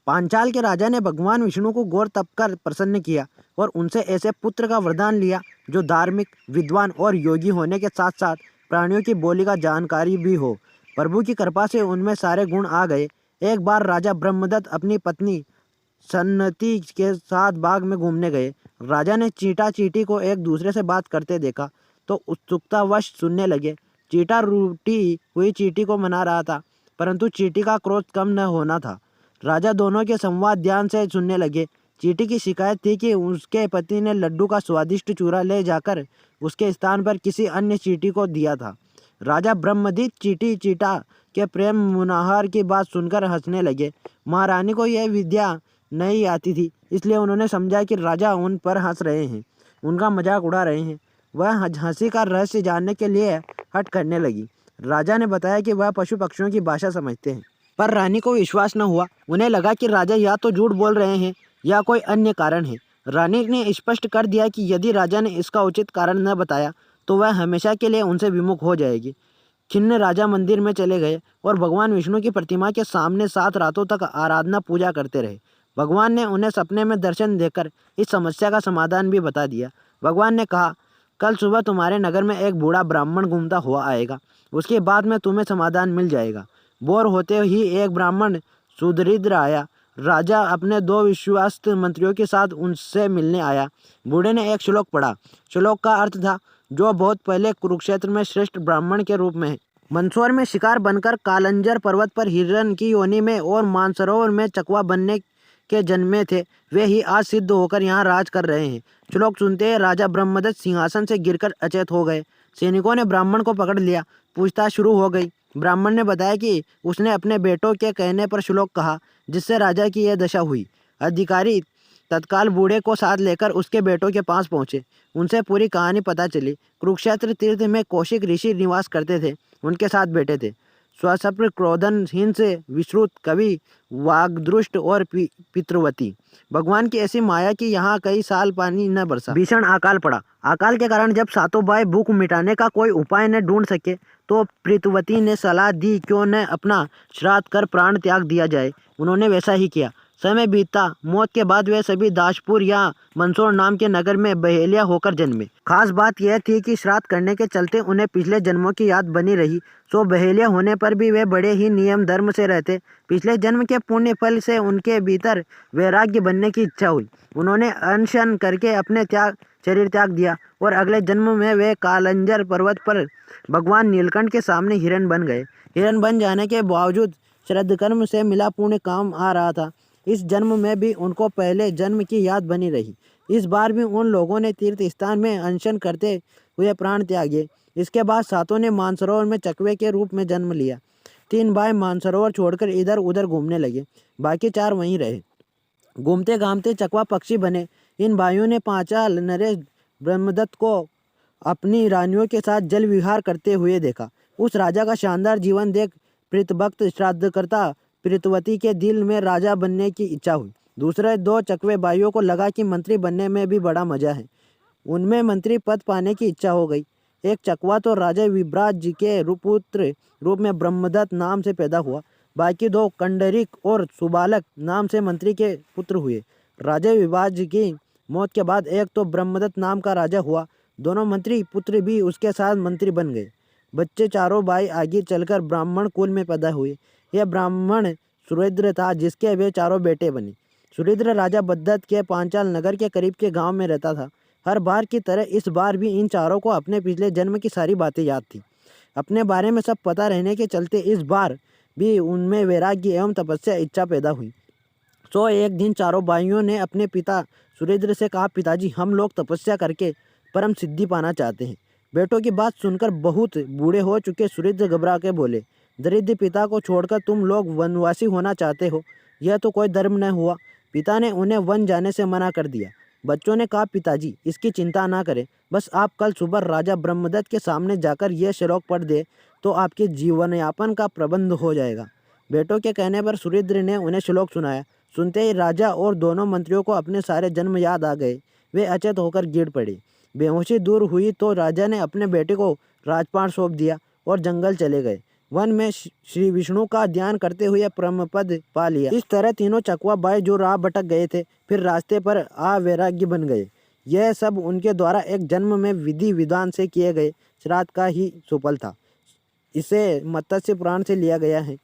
पांचाल के राजा ने भगवान विष्णु को घोर तप कर प्रसन्न किया और उनसे ऐसे पुत्र का वरदान लिया जो धार्मिक, विद्वान और योगी होने के साथ साथ प्राणियों की बोली का जानकारी भी हो। प्रभु की कृपा से उनमें सारे गुण आ गए। एक बार राजा ब्रह्मदत्त अपनी पत्नी सन्नति के साथ बाग में घूमने गए। राजा ने चींटा चींटी को एक दूसरे से बात करते देखा तो उत्सुकतावश सुनने लगे। चींटा रूठी हुई चींटी को मना रहा था, परंतु चींटी का क्रोध कम न होना था। राजा दोनों के संवाद ध्यान से सुनने लगे। चींटी की शिकायत थी कि उसके पति ने लड्डू का स्वादिष्ट चूरा ले जाकर उसके स्थान पर किसी अन्य चींटी को दिया था। राजा ब्रह्मदत्त चींटी चींटा के प्रेम मुनाहर की बात सुनकर हंसने लगे। महारानी को यह विद्या नहीं आती थी, इसलिए उन्होंने समझा कि राजा उन पर हंस रहे हैं, उनका मजाक उड़ा रहे हैं। वह हंसी का रहस्य जानने के लिए हट करने लगी। राजा ने बताया कि वह पशु पक्षियों की भाषा समझते हैं, पर रानी को विश्वास न हुआ। उन्हें लगा कि राजा या तो झूठ बोल रहे हैं या कोई अन्य कारण है। रानी ने स्पष्ट कर दिया कि यदि राजा ने इसका उचित कारण न बताया तो वह हमेशा के लिए उनसे विमुख हो जाएगी। खिन्न राजा मंदिर में चले गए और भगवान विष्णु की प्रतिमा के सामने 7 रातों तक आराधना पूजा करते रहे। भगवान ने उन्हें सपने में दर्शन देकर इस समस्या का समाधान भी बता दिया। भगवान ने कहा, कल सुबह तुम्हारे नगर में एक बूढ़ा ब्राह्मण घूमता हुआ आएगा, उसके बाद में तुम्हें समाधान मिल जाएगा। बोर होते ही एक ब्राह्मण सुदरिद्र आया। राजा अपने 2 विश्वस्त मंत्रियों के साथ उनसे मिलने आया। बूढ़े ने एक श्लोक पढ़ा। श्लोक का अर्थ था, जो बहुत पहले कुरुक्षेत्र में श्रेष्ठ ब्राह्मण के रूप में मंदसौर में शिकार बनकर कालंजर पर्वत पर हिरण की योनि में और मानसरोवर में चकवा बनने के जन्मे थे, वे ही आज सिद्ध होकर यहाँ राज कर रहे हैं। श्लोक सुनते ही राजा ब्रह्मदत्त सिंहासन से गिरकर अचेत हो गए। सैनिकों ने ब्राह्मण को पकड़ लिया। पूछताछ शुरू हो गई। ब्राह्मण ने बताया कि उसने अपने बेटों के कहने पर श्लोक कहा, जिससे राजा की यह दशा हुई। अधिकारी तत्काल बूढ़े को साथ लेकर उसके बेटों के पास पहुंचे। उनसे पूरी कहानी पता चली। कुरुक्षेत्र तीर्थ में कौशिक ऋषि निवास करते थे, उनके साथ बैठे थे स्वसप्र क्रोधनहीन से विश्रुत कवि वाग्दृष्ट और पितृवती। भगवान की ऐसी माया कि यहाँ कई साल पानी न बरसा। भीषण अकाल पड़ा। अकाल के कारण जब सातों भाई भूख मिटाने का कोई उपाय न ढूंढ सके तो पितृवती ने सलाह दी, क्यों न अपना श्राद्ध कर प्राण त्याग दिया जाए। उन्होंने वैसा ही किया। समय बीता। मौत के बाद वे सभी दासपुर या मंदसौर नाम के नगर में बहेलिया होकर जन्मे। खास बात यह थी कि श्राद्ध करने के चलते उन्हें पिछले जन्मों की याद बनी रही। सो बहेलिया होने पर भी वे बड़े ही नियम धर्म से रहते। पिछले जन्म के पुण्य फल से उनके भीतर वैराग्य बनने की इच्छा हुई। उन्होंने अनशन करके अपने शरीर त्याग दिया और अगले जन्म में वे कालंजर पर्वत पर भगवान नीलकंठ के सामने हिरण बन गए। हिरण बन जाने के बावजूद श्राद्ध कर्म से मिला पुण्य काम आ रहा था। इस जन्म में भी उनको पहले जन्म की याद बनी रही। इस बार भी उन लोगों ने तीर्थ स्थान में अनशन करते हुए प्राण त्यागे। इसके बाद सातों ने मानसरोवर में चकवे के रूप में जन्म लिया। 3 भाई मानसरोवर छोड़कर इधर उधर घूमने लगे, बाकी 4 वहीं रहे। घूमते घामते चकवा पक्षी बने। इन भाइयों ने पांचाल नरेश ब्रह्मदत्त को अपनी रानियों के साथ जल विहार करते हुए देखा। उस राजा का शानदार जीवन देख प्रीतभक्त श्राद्धकर्ता प्रीतवती के दिल में राजा बनने की इच्छा हुई। दूसरे 2 चकवे भाइयों को लगा कि मंत्री बनने में भी बड़ा मजा है। उनमें मंत्री पद पाने की इच्छा हो गई। एक चकवा तो राजा विभ्राज जी के पुत्र रूप में ब्रह्मदत्त नाम से पैदा हुआ। बाकी 2 कंडरिक और सुबालक नाम से मंत्री के पुत्र हुए। राजा विभ्राज जी की मौत के बाद एक तो ब्रह्मदत्त नाम का राजा हुआ, दोनों मंत्री पुत्र भी उसके साथ मंत्री बन गए। बच्चे चारों भाई आगे चलकर ब्राह्मण कुल में पैदा हुए। यह ब्राह्मण सुरेंद्र था, जिसके वे 4 बेटे बने। सुरेंद्र राजा बद्दत के पांचाल नगर के करीब के गांव में रहता था। हर बार की तरह इस बार भी इन चारों को अपने पिछले जन्म की सारी बातें याद थी। अपने बारे में सब पता रहने के चलते इस बार भी उनमें वैराग्य एवं तपस्या इच्छा पैदा हुई। सो एक दिन चारों भाइयों ने अपने पिता सुरेंद्र से कहा, पिताजी, हम लोग तपस्या करके परम सिद्धि पाना चाहते हैं। बेटों की बात सुनकर बहुत बूढ़े हो चुके सुरेंद्र घबरा के बोले, दरिद्र पिता को छोड़कर तुम लोग वनवासी होना चाहते हो, यह तो कोई धर्म न हुआ। पिता ने उन्हें वन जाने से मना कर दिया। बच्चों ने कहा, पिताजी, इसकी चिंता ना करें, बस आप कल सुबह राजा ब्रह्मदत्त के सामने जाकर यह श्लोक पढ़ दे तो आपके जीवन यापन का प्रबंध हो जाएगा। बेटों के कहने पर सुरेंद्र ने उन्हें श्लोक सुनाया। सुनते ही राजा और दोनों मंत्रियों को अपने सारे जन्म याद आ गए। वे अचेत होकर गिर पड़े। बेहोशी दूर हुई तो राजा ने अपने बेटे को राजपाट सौंप दिया और जंगल चले गए। वन में श्री विष्णु का ध्यान करते हुए परमपद पा लिया। इस तरह तीनों चकवा भाई जो राह भटक गए थे फिर रास्ते पर वैराग्य बन गए। यह सब उनके द्वारा एक जन्म में विधि विधान से किए गए श्राद्ध का ही सुफल था। इसे मत्स्य पुराण से लिया गया है।